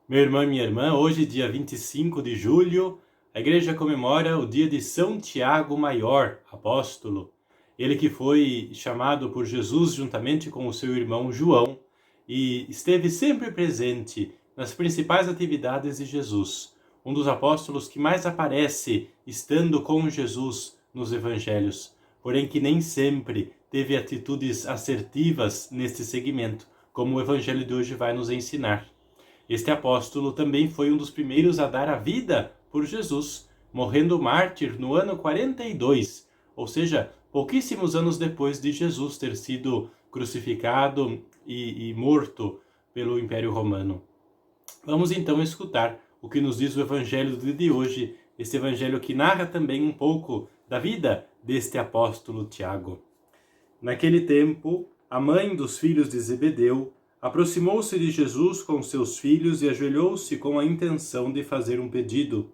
Meu irmão e minha irmã, hoje, dia 25 de julho, a igreja comemora o dia de São Tiago Maior, apóstolo. Ele que foi chamado por Jesus juntamente com o seu irmão João e esteve sempre presente nas principais atividades de Jesus. Um dos apóstolos que mais aparece estando com Jesus nos evangelhos, porém que nem sempre teve atitudes assertivas neste segmento, como o evangelho de hoje vai nos ensinar. Este apóstolo também foi um dos primeiros a dar a vida por Jesus, morrendo mártir no ano 42, ou seja, pouquíssimos anos depois de Jesus ter sido crucificado e morto pelo Império Romano. Vamos então escutar o que nos diz o evangelho de hoje, este evangelho que narra também um pouco da vida deste apóstolo Tiago. Naquele tempo, a mãe dos filhos de Zebedeu aproximou-se de Jesus com seus filhos e ajoelhou-se com a intenção de fazer um pedido.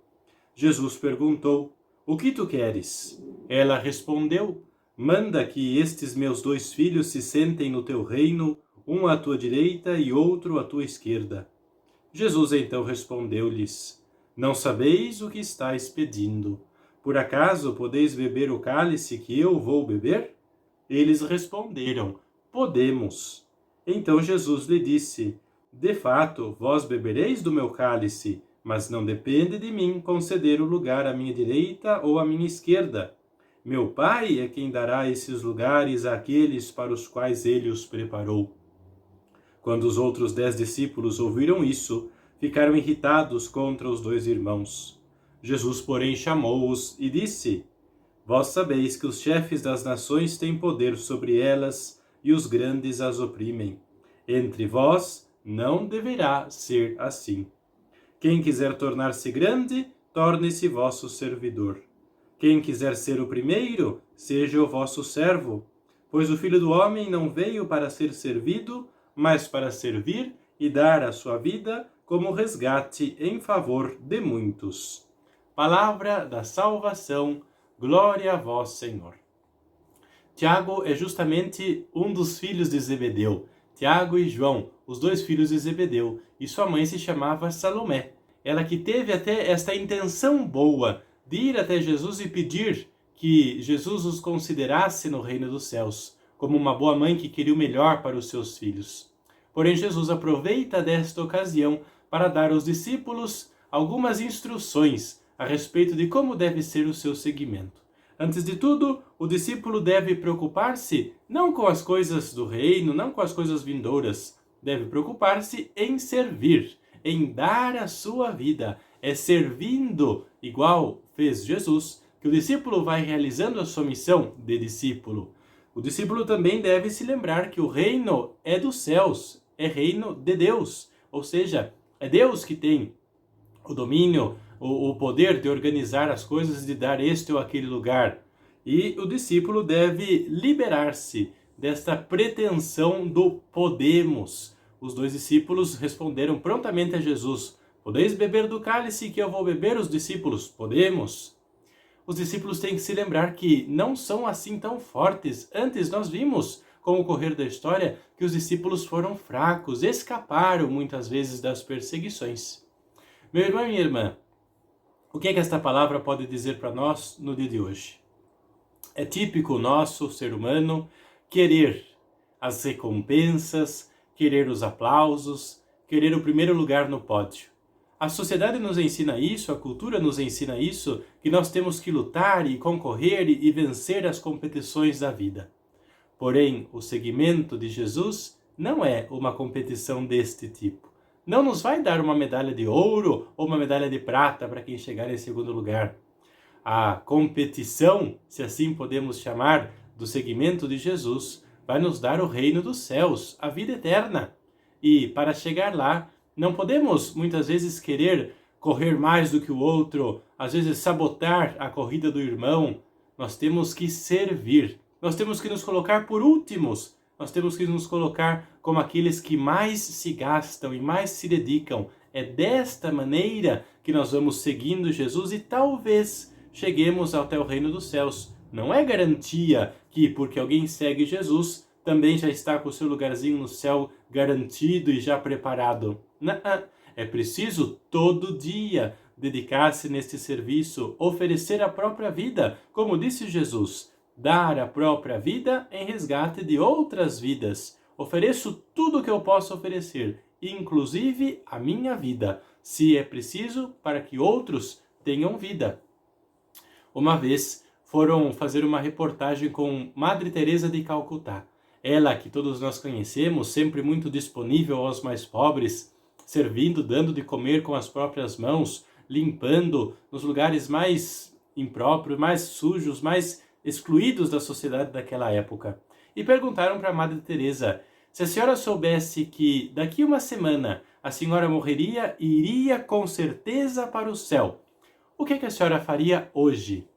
Jesus perguntou: "O que tu queres?" Ela respondeu: "Manda que estes meus 2 filhos se sentem no teu reino, um à tua direita e outro à tua esquerda." Jesus então respondeu-lhes: "Não sabeis o que estáis pedindo. Por acaso podeis beber o cálice que eu vou beber?" Eles responderam: "Podemos." Então Jesus lhe disse: "De fato, vós bebereis do meu cálice, mas não depende de mim conceder o lugar à minha direita ou à minha esquerda. Meu Pai é quem dará esses lugares àqueles para os quais ele os preparou." Quando os outros 10 discípulos ouviram isso, ficaram irritados contra os 2 irmãos. Jesus, porém, chamou-os e disse: "Vós sabeis que os chefes das nações têm poder sobre elas e os grandes as oprimem. Entre vós não deverá ser assim. Quem quiser tornar-se grande, torne-se vosso servidor. Quem quiser ser o primeiro, seja o vosso servo. Pois o Filho do Homem não veio para ser servido, mas para servir e dar a sua vida como resgate em favor de muitos." Palavra da salvação. Glória a vós, Senhor. Tiago é justamente um dos filhos de Zebedeu. Tiago e João, os 2 filhos de Zebedeu. E sua mãe se chamava Salomé. Ela que teve até esta intenção boa de ir até Jesus e pedir que Jesus os considerasse no reino dos céus, como uma boa mãe que queria o melhor para os seus filhos. Porém, Jesus aproveita desta ocasião para dar aos discípulos algumas instruções a respeito de como deve ser o seu seguimento. Antes de tudo, o discípulo deve preocupar-se não com as coisas do reino, não com as coisas vindouras. Deve preocupar-se em servir, em dar a sua vida. É servindo, igual fez Jesus, que o discípulo vai realizando a sua missão de discípulo. O discípulo também deve se lembrar que o reino é dos céus, é reino de Deus. Ou seja, é Deus que tem o domínio, o poder de organizar as coisas, de dar este ou aquele lugar. E o discípulo deve liberar-se desta pretensão do podemos. Os 2 discípulos responderam prontamente a Jesus: "Podeis beber do cálice que eu vou beber?" Os discípulos: "Podemos." Os discípulos têm que se lembrar que não são assim tão fortes. Antes nós vimos, com o correr da história, que os discípulos foram fracos, escaparam muitas vezes das perseguições. Meu irmão e minha irmã, o que é que esta palavra pode dizer para nós no dia de hoje? É típico nosso, ser humano, querer as recompensas, querer os aplausos, querer o primeiro lugar no pódio. A sociedade nos ensina isso, a cultura nos ensina isso, que nós temos que lutar e concorrer e vencer as competições da vida. Porém, o seguimento de Jesus não é uma competição deste tipo. Não nos vai dar uma medalha de ouro ou uma medalha de prata para quem chegar em segundo lugar. A competição, se assim podemos chamar, do seguimento de Jesus, vai nos dar o reino dos céus, a vida eterna. E para chegar lá, não podemos muitas vezes querer correr mais do que o outro, às vezes sabotar a corrida do irmão. Nós temos que servir, nós temos que nos colocar por últimos. Nós temos que nos colocar como aqueles que mais se gastam e mais se dedicam. É desta maneira que nós vamos seguindo Jesus e talvez cheguemos até o reino dos céus. Não é garantia que porque alguém segue Jesus, também já está com o seu lugarzinho no céu garantido e já preparado. Não, é preciso todo dia dedicar-se neste serviço, oferecer a própria vida, como disse Jesus, dar a própria vida em resgate de outras vidas. Ofereço tudo o que eu posso oferecer, inclusive a minha vida, se é preciso, para que outros tenham vida. Uma vez foram fazer uma reportagem com Madre Teresa de Calcutá. Ela, que todos nós conhecemos, sempre muito disponível aos mais pobres, servindo, dando de comer com as próprias mãos, limpando nos lugares mais impróprios, mais sujos, mais excluídos da sociedade daquela época. E perguntaram para a Madre Teresa: se a senhora soubesse que daqui uma semana a senhora morreria e iria com certeza para o céu, o que a senhora faria hoje?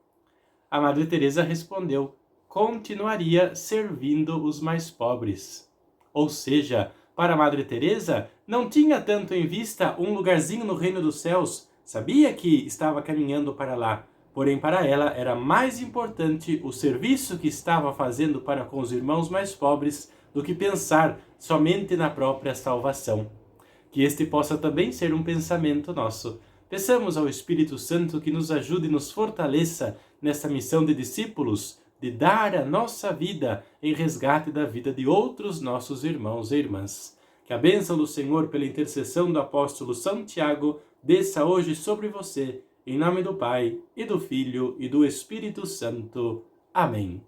A Madre Teresa respondeu: continuaria servindo os mais pobres. Ou seja, para a Madre Teresa, não tinha tanto em vista um lugarzinho no reino dos céus, sabia que estava caminhando para lá, porém para ela era mais importante o serviço que estava fazendo para com os irmãos mais pobres do que pensar somente na própria salvação. Que este possa também ser um pensamento nosso. Peçamos ao Espírito Santo que nos ajude e nos fortaleça nessa missão de discípulos, de dar a nossa vida em resgate da vida de outros nossos irmãos e irmãs. Que a bênção do Senhor, pela intercessão do apóstolo São Tiago, desça hoje sobre você, em nome do Pai, e do Filho, e do Espírito Santo. Amém.